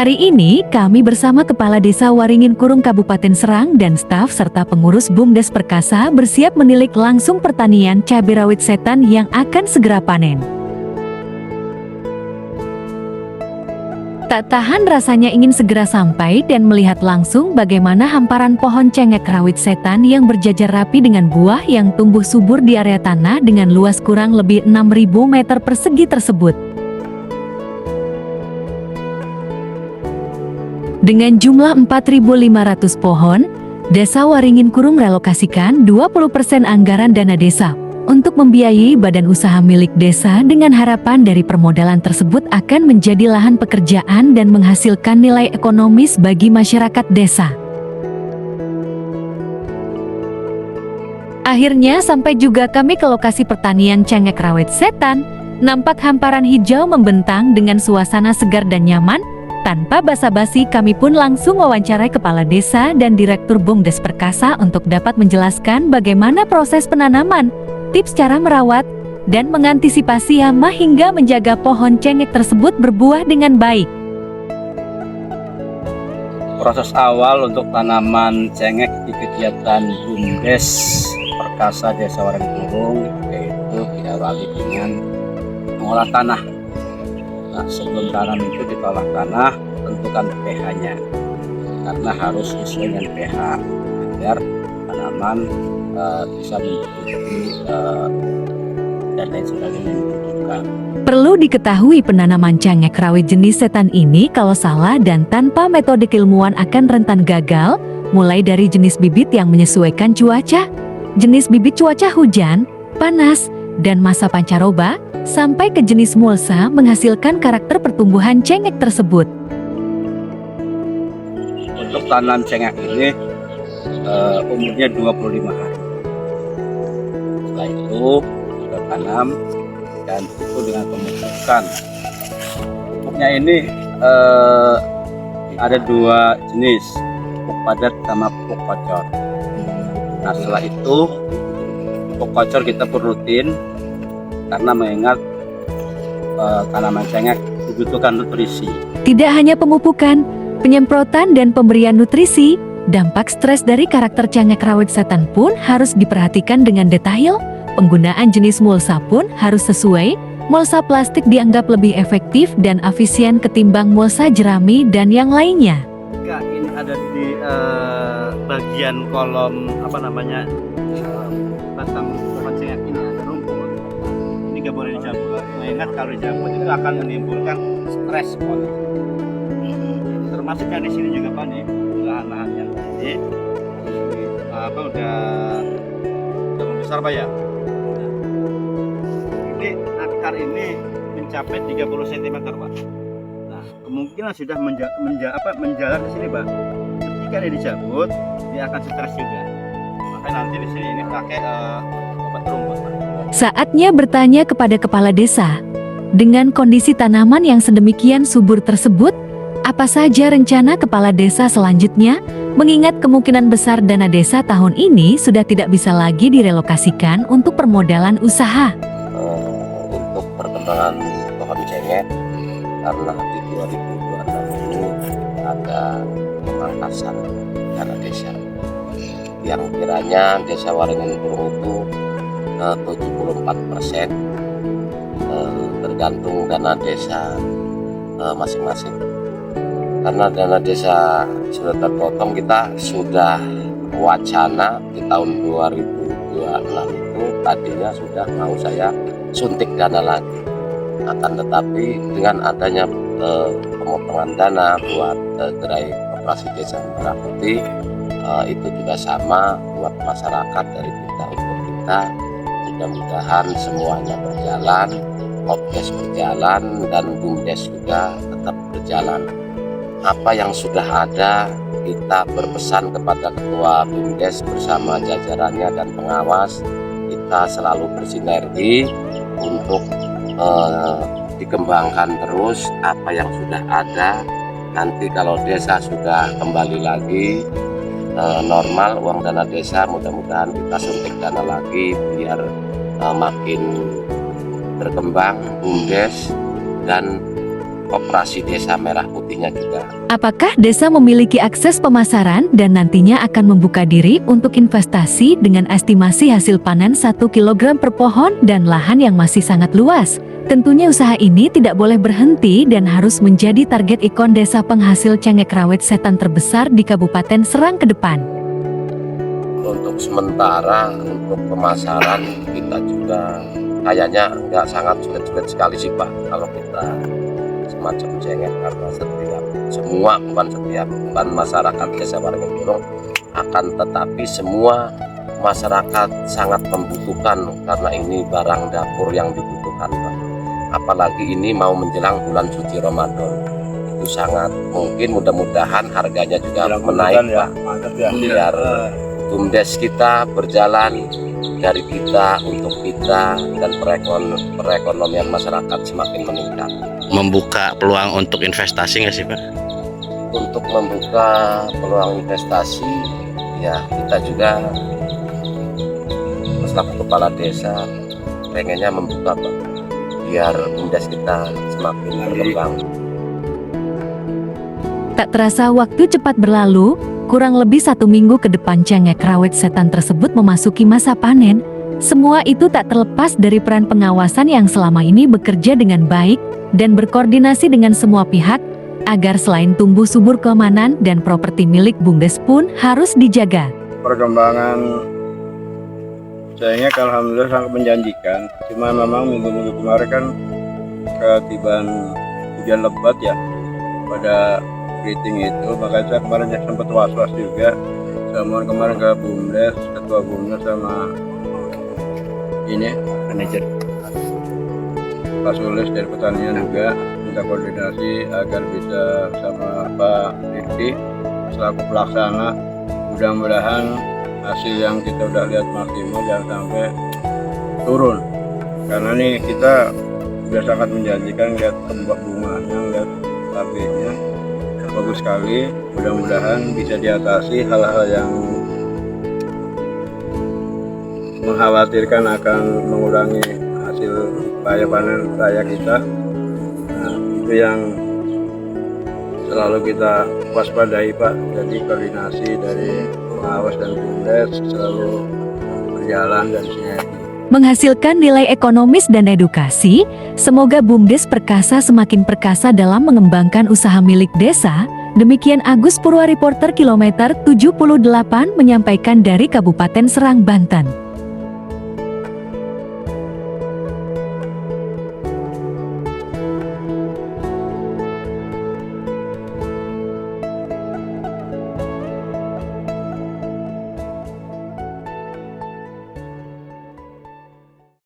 Hari ini kami bersama Kepala Desa Waringin Kurung Kabupaten Serang dan staf serta pengurus BUMDes Perkasa bersiap menilik langsung pertanian cabai rawit setan yang akan segera panen. Tak tahan rasanya ingin segera sampai dan melihat langsung bagaimana hamparan pohon cengek rawit setan yang berjajar rapi dengan buah yang tumbuh subur di area tanah dengan luas kurang lebih 6.000 meter persegi tersebut. Dengan jumlah 4.500 pohon, Desa Waringin Kurung relokasikan 20% anggaran dana desa untuk membiayai badan usaha milik desa dengan harapan dari permodalan tersebut akan menjadi lahan pekerjaan dan menghasilkan nilai ekonomis bagi masyarakat desa. Akhirnya sampai juga kami ke lokasi pertanian cengek rawit setan. Nampak hamparan hijau membentang dengan suasana segar dan nyaman. Tanpa basa-basi kami pun langsung wawancarai Kepala Desa dan Direktur BUMDes Perkasa untuk dapat menjelaskan bagaimana proses penanaman, tips cara merawat, dan mengantisipasi hama hingga menjaga pohon cengek tersebut berbuah dengan baik. Proses awal untuk tanaman cengek di kegiatan BUMDes Perkasa Desa Waringin Kurung yaitu diawali dengan mengolah tanah. Nah, sebelum tanam itu kita olah tanah, tentukan pH-nya karena harus sesuai dengan pH agar tanaman bisa mengikuti dan lain sebagainya yang dibutuhkan. Perlu diketahui penanaman cengek rawit jenis setan ini kalau salah dan tanpa metode keilmuan akan rentan gagal, mulai dari jenis bibit yang menyesuaikan cuaca, jenis bibit cuaca hujan, panas, dan masa pancaroba, sampai ke jenis mulsa menghasilkan karakter pertumbuhan cengek tersebut. Untuk tanam cengek ini umurnya 25 hari. Setelah itu kita tanam dan itu dengan pemupukan. Pupuknya ini ada dua jenis, pupuk padat sama pupuk kocor. Nah, setelah itu pupuk kocor kita perlu rutin karena mengingat tanaman cengek dibutuhkan nutrisi. Tidak hanya pemupukan, penyemprotan dan pemberian nutrisi, dampak stres dari karakter cengek rawit setan pun harus diperhatikan dengan detail. Penggunaan jenis mulsa pun harus sesuai. Mulsa plastik dianggap lebih efektif dan efisien ketimbang mulsa jerami dan yang lainnya. Ini ada di bagian kolom batang pohon cengek ini ada rumput. Ini nggak boleh dicabut. Mengingat kalau dicabut itu akan menimbulkan stres pohon. Termasuk yang di sini juga Pak nih, lahan-lahan yang ini udah membesar Pak ya. Ini akar ini mencapai 30 cm Pak. Nah, kemungkinan sudah menjalar ke sini Pak. Ketika ini dicabut, dia akan stres juga. Makanya nanti di sini ini pakai obat rumput Pak. Saatnya bertanya kepada Kepala Desa. Dengan kondisi tanaman yang sedemikian subur tersebut, apa saja rencana Kepala Desa selanjutnya? Mengingat kemungkinan besar dana desa tahun ini sudah tidak bisa lagi direlokasikan untuk permodalan usaha. Untuk perkembangan pohon cengek, karena di 2026 ini ada pemangkasan dana desa yang kiranya Desa Waringin Kurung itu 74% tergantung dana desa masing-masing. Karena dana desa sudah terpotong, kita sudah wacana di tahun 2026 itu tadinya sudah mau saya suntik dana lagi. Akan tetapi dengan adanya pemotongan dana buat gerai operasi desa merah putih, itu juga sama buat masyarakat dari kita untuk kita. Mudah-mudahan semuanya berjalan, Popdes berjalan, dan BUMDes juga tetap berjalan. Apa yang sudah ada, kita berpesan kepada Ketua BUMDes bersama jajarannya dan pengawas, kita selalu bersinergi untuk dikembangkan terus apa yang sudah ada. Nanti kalau desa sudah kembali lagi normal uang dana desa, mudah-mudahan kita suntik dana lagi biar makin berkembang BUMDes dan operasi desa merah putihnya juga. Apakah desa memiliki akses pemasaran dan nantinya akan membuka diri untuk investasi dengan estimasi hasil panen 1 kg per pohon dan lahan yang masih sangat luas? Tentunya usaha ini tidak boleh berhenti dan harus menjadi target ikon desa penghasil cengkeh rawit setan terbesar di Kabupaten Serang ke depan. Untuk sementara untuk pemasaran kita juga kayaknya nggak sangat sulit-sulit sekali sih Pak kalau kita semacam cengkeh, karena bukan masyarakat desa Waringin akan tetapi semua masyarakat sangat membutuhkan karena ini barang dapur yang dibutuhkan Pak. Apalagi ini mau menjelang bulan suci Ramadan, itu sangat mungkin mudah-mudahan harganya juga menaik ya, Pak. mantap ya. Biar BUMDes kita berjalan dari kita untuk kita dan perekonomian masyarakat semakin meningkat. Membuka peluang untuk investasi nggak sih Pak? Untuk membuka peluang investasi ya kita juga selaku kepala desa pengennya membuka Pak, biar BUMDes kita semakin berkembang. Tak terasa waktu cepat berlalu, kurang lebih 1 minggu ke depan cengkeh rawit setan tersebut memasuki masa panen. Semua itu tak terlepas dari peran pengawasan yang selama ini bekerja dengan baik dan berkoordinasi dengan semua pihak, agar selain tumbuh subur keamanan dan properti milik BUMDes pun harus dijaga. Perkembangan cengkeh alhamdulillah sangat menjanjikan. Cuma memang minggu-minggu kemarin kan ketiban hujan lebat ya pada keriting itu, makanya saya kemarin sempat was-was juga. Sama kemarin ke BUMDes, ketua BUMDes sama ini manajer Pak Sulis dari pertanian juga minta koordinasi agar bisa sama Pak Rifki selaku pelaksana. Mudah-mudahan hasil yang kita udah lihat maksimal jangan sampai turun, karena nih kita udah sangat menjanjikan lihat kembang bunganya, lihat labenya bagus sekali. Mudah-mudahan bisa diatasi hal-hal yang mengkhawatirkan akan mengurangi hasil upaya panen raya kita. Nah, itu yang selalu kita waspadai Pak. Jadi koordinasi dari pengawas dan BUMDes selalu berjalan dan sinergi. Menghasilkan nilai ekonomis dan edukasi, semoga BUMDes Perkasa semakin perkasa dalam mengembangkan usaha milik desa. Demikian Agus Purwa, reporter kilometer 78 menyampaikan dari Kabupaten Serang, Banten.